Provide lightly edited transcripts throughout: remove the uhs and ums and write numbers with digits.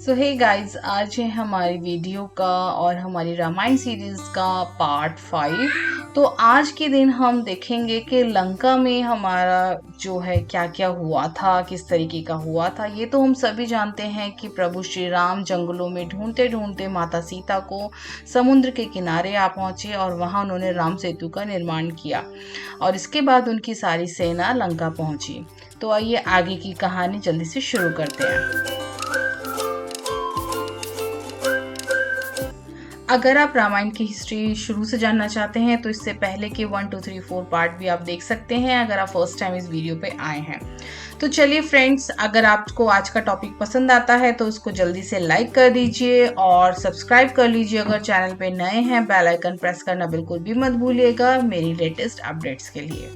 सो hey guys, आज है हमारी वीडियो का और हमारी रामायण सीरीज का पार्ट 5। तो आज के दिन हम देखेंगे कि लंका में हमारा जो है क्या क्या हुआ था, किस तरीके का हुआ था। ये तो हम सभी जानते हैं कि प्रभु श्री राम जंगलों में ढूंढते ढूंढते माता सीता को समुद्र के किनारे आ पहुंचे और वहां उन्होंने राम सेतु का निर्माण किया और इसके बाद उनकी सारी सेना लंका पहुंची। तो आइए आगे की कहानी जल्दी से शुरू करते हैं। अगर आप रामायण की हिस्ट्री शुरू से जानना चाहते हैं तो इससे पहले के 1, 2, 3, 4 पार्ट भी आप देख सकते हैं अगर आप फर्स्ट टाइम इस वीडियो पे आए हैं। तो चलिए फ्रेंड्स, अगर आपको आज का टॉपिक पसंद आता है तो उसको जल्दी से लाइक कर दीजिए और सब्सक्राइब कर लीजिए। अगर चैनल पे नए हैं, बेल आइकन प्रेस करना बिल्कुल भी मत भूलिएगा मेरी लेटेस्ट अपडेट्स के लिए।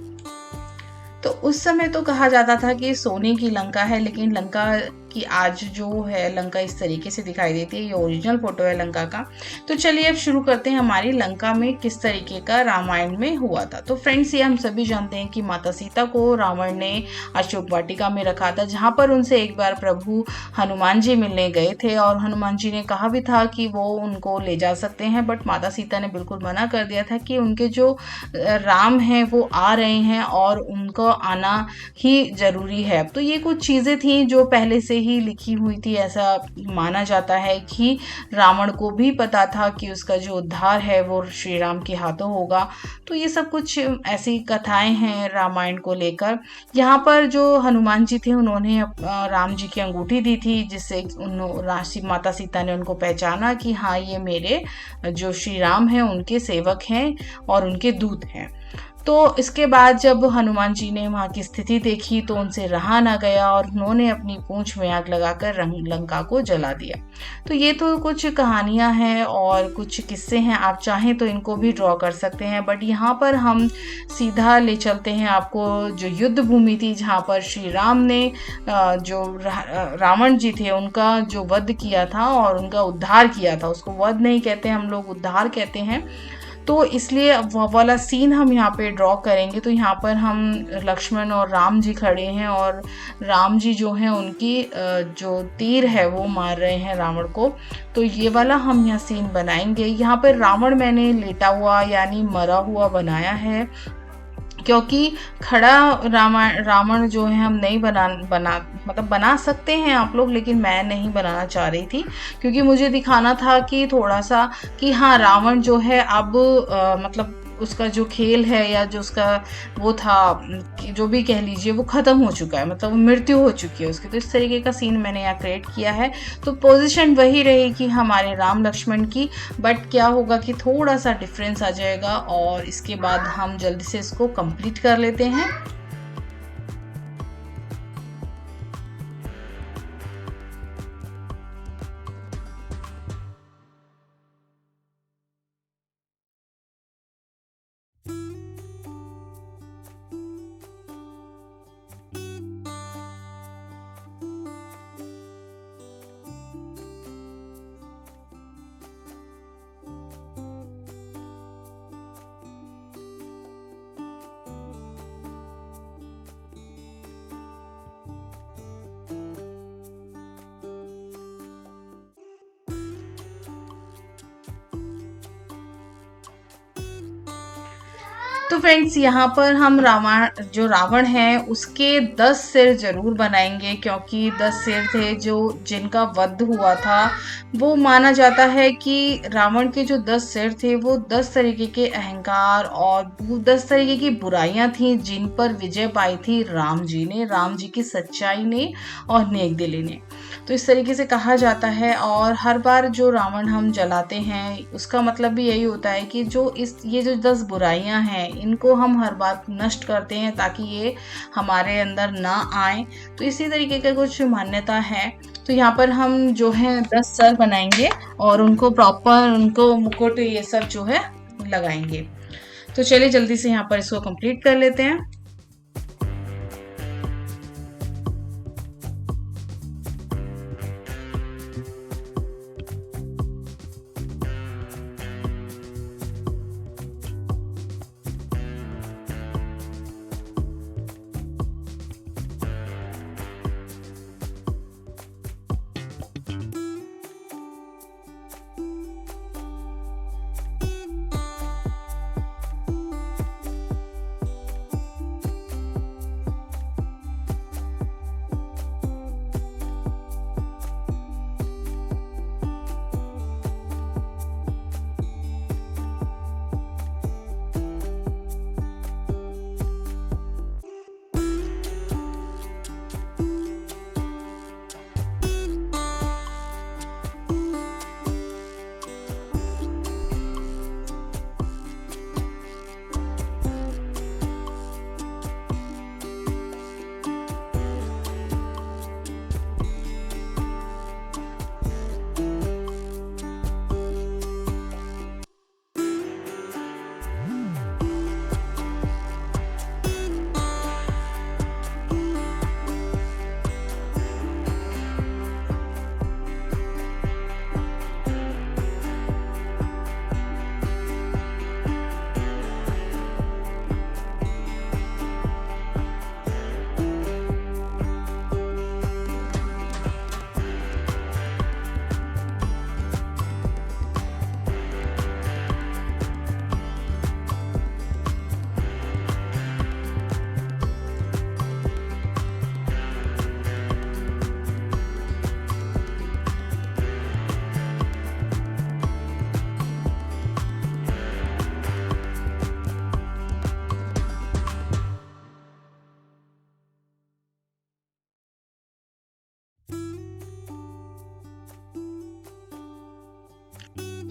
तो उस समय तो कहा जाता था कि सोने की लंका है, लेकिन लंका की आज जो है लंका इस तरीके से दिखाई देती है। ये ओरिजिनल फोटो है लंका का। तो चलिए अब शुरू करते हैं हमारी लंका में किस तरीके का रामायण में हुआ था। तो फ्रेंड्स, ये हम सभी जानते हैं कि माता सीता को रावण ने अशोक वाटिका में रखा था, जहाँ पर उनसे एक बार प्रभु हनुमान जी मिलने गए थे और हनुमान जी ने कहा भी था कि वो उनको ले जा सकते हैं, बट माता सीता ने बिल्कुल मना कर दिया था कि उनके जो राम हैं वो आ रहे हैं और उनको आना ही जरूरी है। तो ये कुछ चीज़ें थी जो पहले से ही लिखी हुई थी। ऐसा माना जाता है कि रावण को भी पता था कि उसका जो उद्धार है वो श्री राम के हाथों होगा। तो ये सब कुछ ऐसी कथाएं हैं रामायण को लेकर। यहाँ पर जो हनुमान जी थे उन्होंने राम जी की अंगूठी दी थी, जिससे माता सीता ने उनको पहचाना कि हाँ, ये मेरे जो श्री राम हैं उनके सेवक हैं और उनके दूत हैं। तो इसके बाद जब हनुमान जी ने वहाँ की स्थिति देखी तो उनसे रहा ना गया और उन्होंने अपनी पूंछ में आग लगाकर लंका को जला दिया। तो ये तो कुछ कहानियां हैं और कुछ किस्से हैं, आप चाहें तो इनको भी ड्रॉ कर सकते हैं, बट यहाँ पर हम सीधा ले चलते हैं आपको जो युद्ध भूमि थी, जहाँ पर श्री राम ने जो रावण जी थे उनका जो वध किया था और उनका उद्धार किया था। उसको वध नहीं कहते, हम लोग उद्धार कहते हैं। तो इसलिए वो वाला सीन हम यहाँ पे ड्रॉ करेंगे। तो यहाँ पर हम लक्ष्मण और राम जी खड़े हैं और राम जी जो हैं उनकी जो तीर है वो मार रहे हैं रावण को। तो ये वाला हम यहाँ सीन बनाएंगे। यहाँ पर रावण मैंने लेटा हुआ यानी मरा हुआ बनाया है, क्योंकि खड़ा रावण जो है हम नहीं बना सकते हैं आप लोग, लेकिन मैं नहीं बनाना चाह रही थी क्योंकि मुझे दिखाना था कि थोड़ा सा कि हाँ, रावण जो है अब मतलब उसका जो खेल है या जो उसका वो था, जो भी कह लीजिए, वो ख़त्म हो चुका है, मतलब मृत्यु हो चुकी है उसकी। तो इस तरीके का सीन मैंने यहाँ क्रिएट किया है। तो पोजीशन वही रहेगी हमारे राम लक्ष्मण की, बट क्या होगा कि थोड़ा सा डिफरेंस आ जाएगा और इसके बाद हम जल्दी से इसको कंप्लीट कर लेते हैं। तो फ्रेंड्स, यहाँ पर हम रावण है उसके 10 सिर जरूर बनाएंगे, क्योंकि 10 सिर थे जो जिनका वध हुआ था। वो माना जाता है कि रावण के जो 10 सिर थे वो 10 तरीके के अहंकार और 10 तरीके की बुराइयां थी जिन पर विजय पाई थी राम जी ने, राम जी की सच्चाई ने और नेक दिली ने। तो इस तरीके से कहा जाता है। और हर बार जो रावण हम जलाते हैं उसका मतलब भी यही होता है कि ये जो 10 बुराइयां हैं इनको हम हर बार नष्ट करते हैं ताकि ये हमारे अंदर ना आए। तो इसी तरीके का कुछ मान्यता है। तो यहाँ पर हम जो है 10 सर बनाएंगे और उनको प्रॉपर उनको मुकुट ये सब जो है लगाएंगे। तो चलिए जल्दी से यहाँ पर इसको कंप्लीट कर लेते हैं।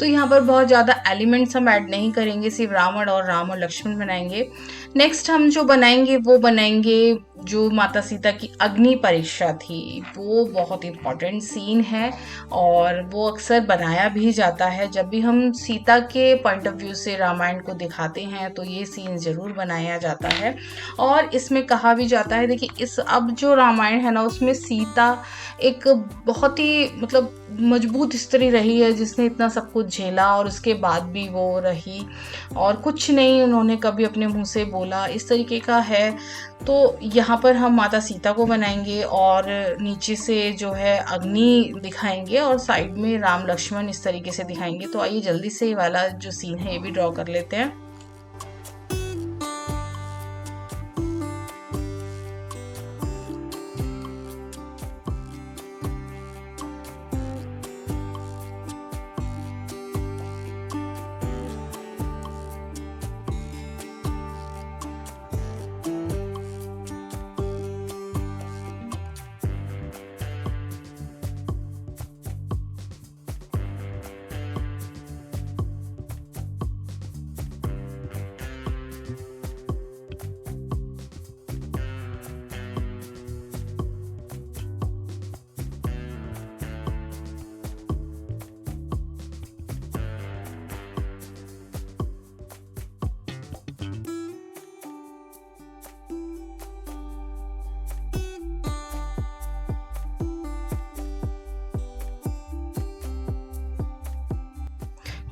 तो यहाँ पर बहुत ज़्यादा एलिमेंट्स हम ऐड नहीं करेंगे, सिर्फ रावण और लक्ष्मण बनाएंगे। नेक्स्ट हम जो बनाएंगे वो बनाएंगे जो माता सीता की अग्नि परीक्षा थी। वो बहुत इम्पॉर्टेंट सीन है और वो अक्सर बनाया भी जाता है। जब भी हम सीता के पॉइंट ऑफ व्यू से रामायण को दिखाते हैं तो ये सीन ज़रूर बनाया जाता है। और इसमें कहा भी जाता है, देखिए इस अब जो रामायण है ना उसमें सीता एक बहुत ही मतलब मजबूत स्त्री रही है जिसने इतना सब कुछ झेला और उसके बाद भी वो रही और कुछ नहीं उन्होंने कभी अपने मुंह से बोला, इस तरीके का है। तो यहाँ पर हम माता सीता को बनाएंगे और नीचे से जो है अग्नि दिखाएंगे और साइड में राम लक्ष्मण इस तरीके से दिखाएंगे। तो आइए जल्दी से ये वाला जो सीन है ये भी ड्रॉ कर लेते हैं।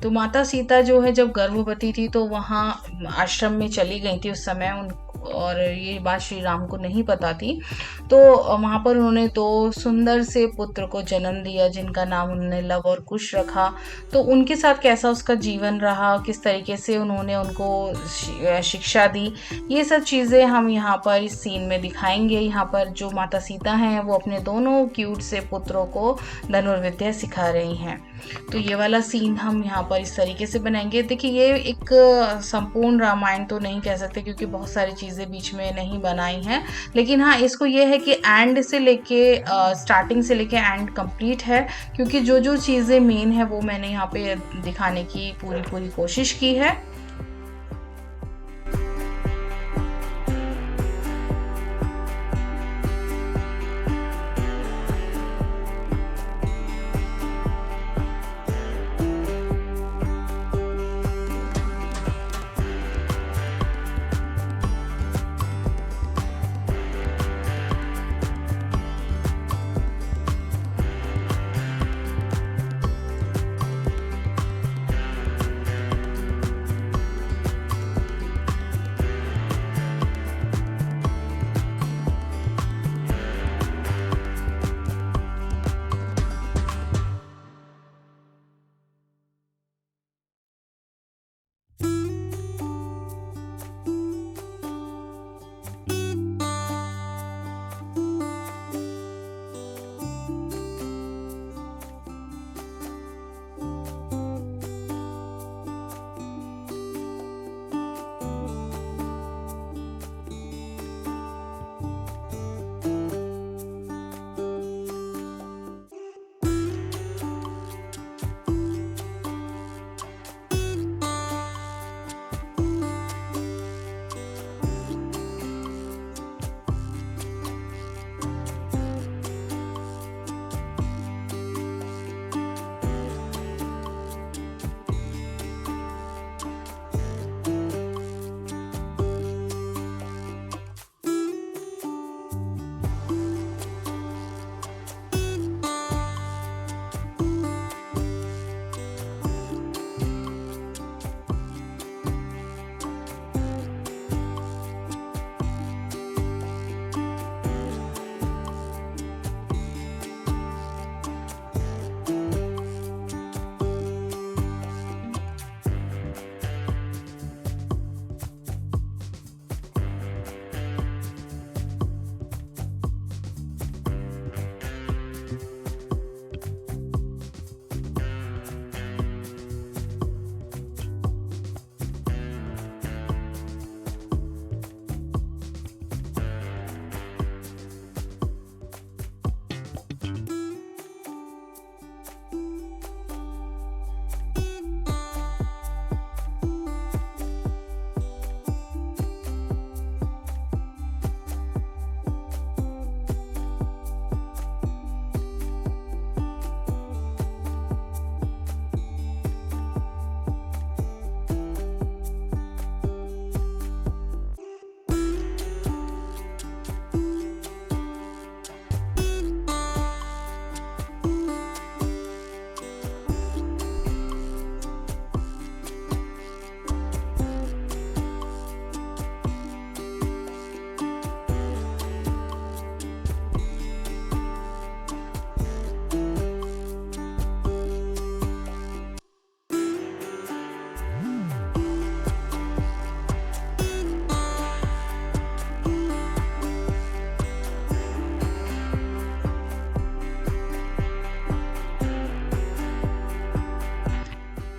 तो माता सीता जो है जब गर्भवती थी तो वहाँ आश्रम में चली गई थी उस समय उन, और ये बात श्री राम को नहीं पता थी। तो वहाँ पर उन्होंने दो सुंदर से पुत्र को जन्म दिया जिनका नाम उन्होंने लव और कुश रखा। तो उनके साथ कैसा उसका जीवन रहा, किस तरीके से उन्होंने उनको शिक्षा दी, ये सब चीज़ें हम यहाँ पर इस सीन में दिखाएंगे। यहाँ पर जो माता सीता हैं वो अपने दोनों क्यूट से पुत्रों को धनुर्विद्या सिखा रही हैं। तो ये वाला सीन हम यहाँ पर इस तरीके से बनाएंगे। देखिए ये एक संपूर्ण रामायण तो नहीं कह सकते क्योंकि बहुत सारी चीज़ें बीच में नहीं बनाई हैं, लेकिन हाँ इसको ये है कि एंड से लेके स्टार्टिंग से लेके एंड कंप्लीट है, क्योंकि जो जो चीज़ें मेन है वो मैंने यहाँ पे दिखाने की पूरी कोशिश की है।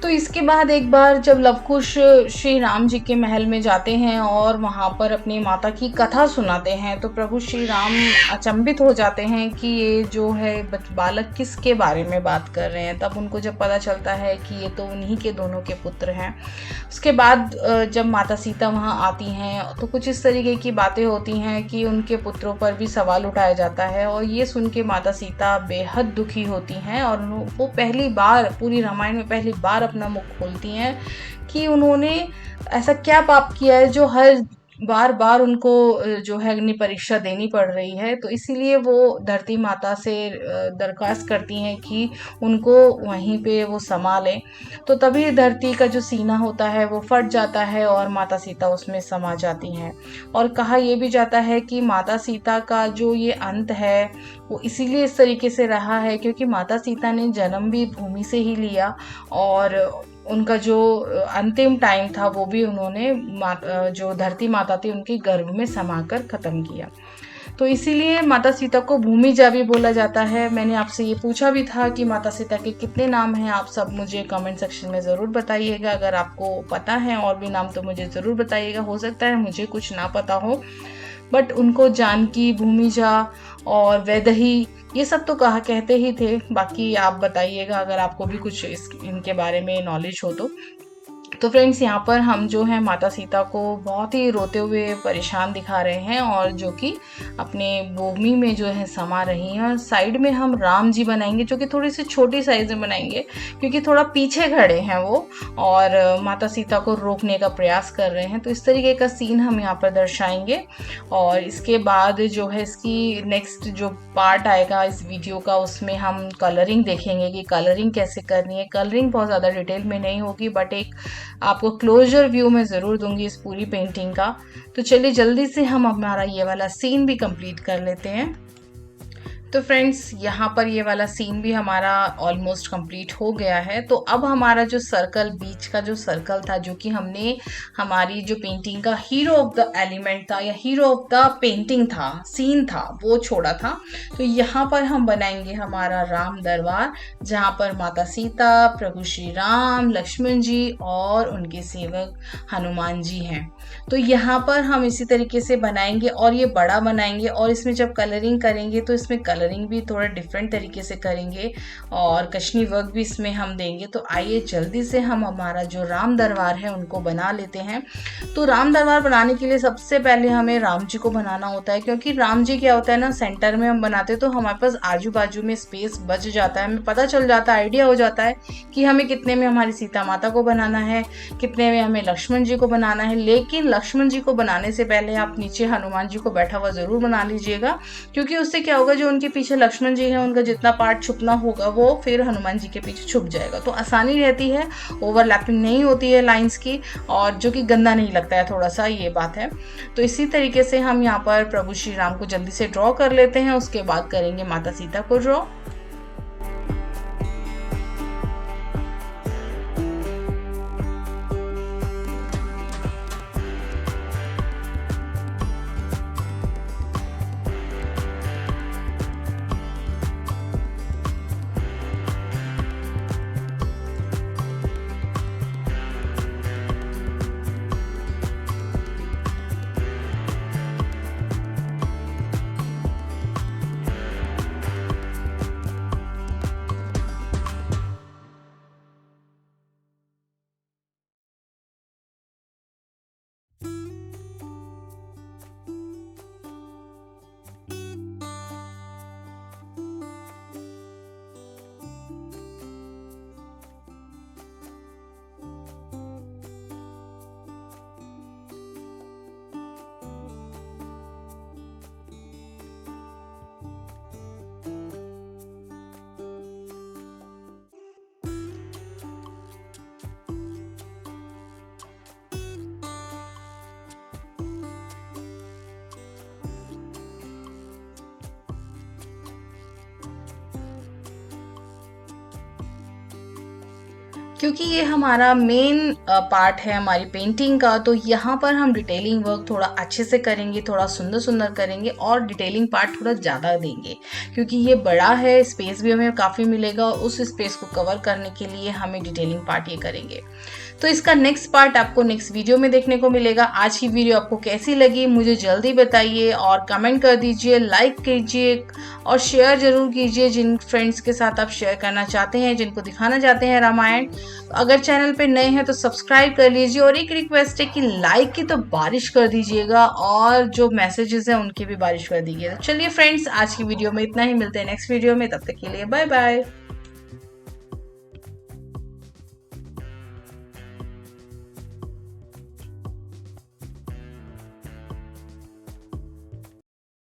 तो इसके बाद एक बार जब लवकुश श्री राम जी के महल में जाते हैं और वहाँ पर अपनी माता की कथा सुनाते हैं, तो प्रभु श्री राम अचंभित हो जाते हैं कि ये जो है बालक किसके बारे में बात कर रहे हैं। तब उनको जब पता चलता है कि ये तो उन्हीं के दोनों के पुत्र हैं। उसके बाद जब माता सीता वहाँ आती हैं तो कुछ इस तरीके की बातें होती हैं कि उनके पुत्रों पर भी सवाल उठाया जाता है, और ये सुन के माता सीता बेहद दुखी होती हैं और वो पहली बार पूरी रामायण में पहली बार अपना मुख खोलती हैं कि उन्होंने ऐसा क्या पाप किया है जो हर बार बार उनको जो है अग्नि परीक्षा देनी पड़ रही है। तो इसीलिए वो धरती माता से दरख्वास्त करती हैं कि उनको वहीं पे वो समा लें। तो तभी धरती का जो सीना होता है वो फट जाता है और माता सीता उसमें समा जाती हैं। और कहा यह भी जाता है कि माता सीता का जो ये अंत है वो इसीलिए इस तरीके से रहा है क्योंकि माता सीता ने जन्म भी भूमि से ही लिया, और उनका जो अंतिम टाइम था वो भी उन्होंने जो धरती माता थी उनके गर्भ में समाकर ख़त्म किया। तो इसीलिए माता सीता को भूमिजा भी बोला जाता है। मैंने आपसे ये पूछा भी था कि माता सीता के कितने नाम हैं, आप सब मुझे कमेंट सेक्शन में ज़रूर बताइएगा। अगर आपको पता है और भी नाम तो मुझे ज़रूर बताइएगा। हो सकता है मुझे कुछ ना पता हो, बट उनको जानकी, भूमिजा और वैदेही ये सब तो कहते ही थे। बाकी आप बताइएगा अगर आपको भी कुछ इनके बारे में नॉलेज हो तो फ्रेंड्स यहाँ पर हम जो है माता सीता को बहुत ही रोते हुए परेशान दिखा रहे हैं, और जो कि अपने भूमि में जो है समा रही हैं। और साइड में हम राम जी बनाएंगे जो कि थोड़ी सी छोटी साइज में बनाएंगे क्योंकि थोड़ा पीछे खड़े हैं वो और माता सीता को रोकने का प्रयास कर रहे हैं। तो इस तरीके का सीन हम यहाँ पर दर्शाएंगे। और इसके बाद जो है इसकी नेक्स्ट जो पार्ट आएगा इस वीडियो का, उसमें हम कलरिंग देखेंगे कि कलरिंग कैसे करनी है। कलरिंग बहुत ज़्यादा डिटेल में नहीं होगी, बट एक आपको क्लोजर व्यू में ज़रूर दूंगी इस पूरी पेंटिंग का। तो चलिए जल्दी से हम हमारा ये वाला सीन भी कंप्लीट कर लेते हैं। तो फ्रेंड्स यहाँ पर ये वाला सीन भी हमारा ऑलमोस्ट कंप्लीट हो गया है। तो अब हमारा जो सर्कल, बीच का जो सर्कल था जो कि हमने हमारी जो पेंटिंग का हीरो ऑफ द एलिमेंट था या हीरो ऑफ द पेंटिंग था, सीन था, वो छोड़ा था। तो यहाँ पर हम बनाएंगे हमारा राम दरबार जहाँ पर माता सीता, प्रभु श्री राम, लक्ष्मण जी और उनके सेवक हनुमान जी हैं। तो यहाँ पर हम इसी तरीके से बनाएंगे और ये बड़ा बनाएंगे, और इसमें जब कलरिंग करेंगे तो इसमें कलरिंग भी थोड़ा डिफरेंट तरीके से करेंगे और कश्मीरी वर्क भी इसमें हम देंगे। तो आइए जल्दी से हम हमारा जो राम दरबार है उनको बना लेते हैं। तो राम दरबार बनाने के लिए सबसे पहले हमें राम जी को बनाना होता है, क्योंकि राम जी क्या होता है ना, सेंटर में हम बनाते हैं तो हमारे पास आजू बाजू में स्पेस बच जाता है, हमें पता चल जाता है, आइडिया हो जाता है कि हमें कितने में हमारी सीता माता को बनाना है, कितने में हमें लक्ष्मण जी को बनाना है। लेकिन लक्ष्मण जी को बनाने से पहले आप नीचे हनुमान जी को बैठा हुआ जरूर बना लीजिएगा, क्योंकि उससे क्या होगा, जो उनके पीछे लक्ष्मण जी है उनका जितना पार्ट छुपना होगा वो फिर हनुमान जी के पीछे छुप जाएगा। तो आसानी रहती है, ओवरलैपिंग नहीं होती है लाइंस की, और जो कि गंदा नहीं लगता है थोड़ा सा, ये बात है। तो इसी तरीके से हम यहाँ पर प्रभु श्री राम को जल्दी से ड्रॉ कर लेते हैं, उसके बाद करेंगे माता सीता को ड्रॉ। क्योंकि ये हमारा मेन पार्ट है हमारी पेंटिंग का, तो यहाँ पर हम डिटेलिंग वर्क थोड़ा अच्छे से करेंगे, थोड़ा सुंदर सुंदर करेंगे और डिटेलिंग पार्ट थोड़ा ज़्यादा देंगे, क्योंकि ये बड़ा है, स्पेस भी हमें काफ़ी मिलेगा और उस स्पेस को कवर करने के लिए हमें डिटेलिंग पार्ट ये करेंगे। तो इसका नेक्स्ट पार्ट आपको नेक्स्ट वीडियो में देखने को मिलेगा। आज की वीडियो आपको कैसी लगी मुझे जल्दी बताइए और कमेंट कर दीजिए, लाइक कीजिए और शेयर जरूर कीजिए जिन फ्रेंड्स के साथ आप शेयर करना चाहते हैं, जिनको दिखाना चाहते हैं रामायण। अगर चैनल पे नए हैं तो सब्सक्राइब कर लीजिए और एक रिक्वेस्ट है कि लाइक की तो बारिश कर दीजिएगा और जो मैसेजेस हैं उनकी भी बारिश कर दीजिएगा। चलिए फ्रेंड्स, आज की वीडियो में इतना ही, मिलते हैं नेक्स्ट वीडियो में, तब तक के लिए बाय बाय।